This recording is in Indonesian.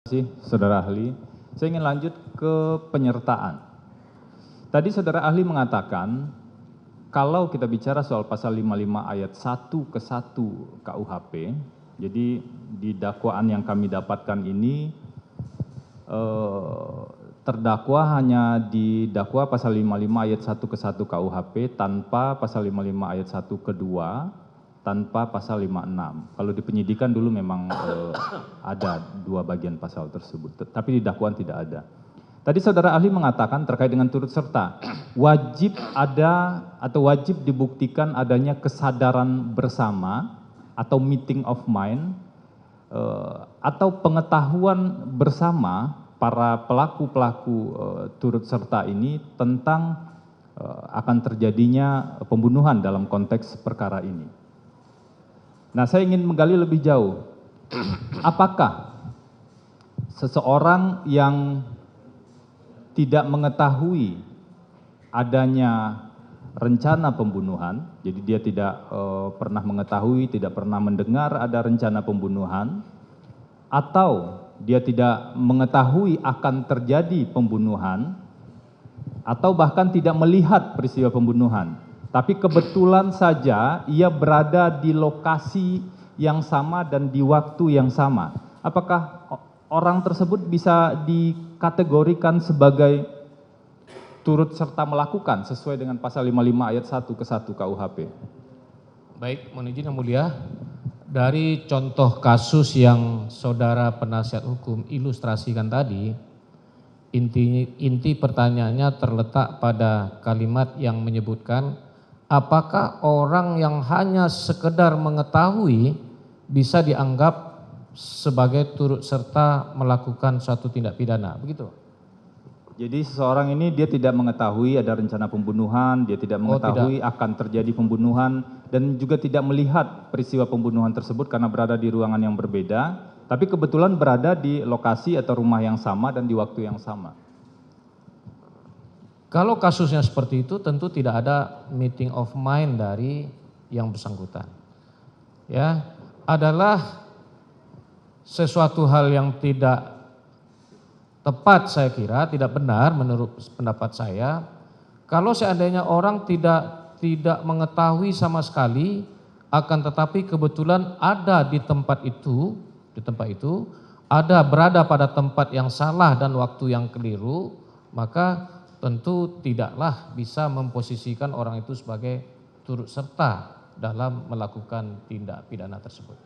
Terima kasih, Saudara Ahli. Saya ingin lanjut ke penyertaan. Tadi Saudara Ahli mengatakan, kalau kita bicara soal pasal 55 ayat 1 ke 1 KUHP, jadi di dakwaan yang kami dapatkan ini, terdakwa hanya didakwa pasal 55 ayat 1 ke 1 KUHP tanpa pasal 55 ayat 1 ke 2, tanpa pasal 56. Kalau di penyidikan dulu memang ada dua bagian pasal tersebut, tapi di dakwaan tidak ada. Tadi Saudara Ahli mengatakan terkait dengan turut serta, wajib ada atau wajib dibuktikan adanya kesadaran bersama atau meeting of mind, atau pengetahuan bersama para pelaku-pelaku turut serta ini tentang akan terjadinya pembunuhan dalam konteks perkara ini. Nah, saya ingin menggali lebih jauh. Apakah seseorang yang tidak mengetahui adanya rencana pembunuhan, jadi dia tidak pernah mengetahui, tidak pernah mendengar ada rencana pembunuhan, atau dia tidak mengetahui akan terjadi pembunuhan, atau bahkan tidak melihat peristiwa pembunuhan, tapi kebetulan saja ia berada di lokasi yang sama dan di waktu yang sama. Apakah orang tersebut bisa dikategorikan sebagai turut serta melakukan sesuai dengan pasal 55 ayat 1 ke 1 KUHP? Baik, mohon izin Yang Mulia. Dari contoh kasus yang Saudara penasihat hukum ilustrasikan tadi, inti pertanyaannya terletak pada kalimat yang menyebutkan apakah orang yang hanya sekedar mengetahui bisa dianggap sebagai turut serta melakukan suatu tindak pidana, begitu? Jadi seseorang ini dia tidak mengetahui ada rencana pembunuhan, dia tidak mengetahui akan terjadi pembunuhan, dan juga tidak melihat peristiwa pembunuhan tersebut karena berada di ruangan yang berbeda, tapi kebetulan berada di lokasi atau rumah yang sama dan di waktu yang sama. Kalau kasusnya seperti itu tentu tidak ada meeting of mind dari yang bersangkutan. Ya, adalah sesuatu hal yang tidak tepat, saya kira tidak benar menurut pendapat saya. Kalau seandainya orang tidak mengetahui sama sekali, akan tetapi kebetulan ada di tempat itu, ada berada pada tempat yang salah dan waktu yang keliru, maka tentu tidaklah bisa memposisikan orang itu sebagai turut serta dalam melakukan tindak pidana tersebut.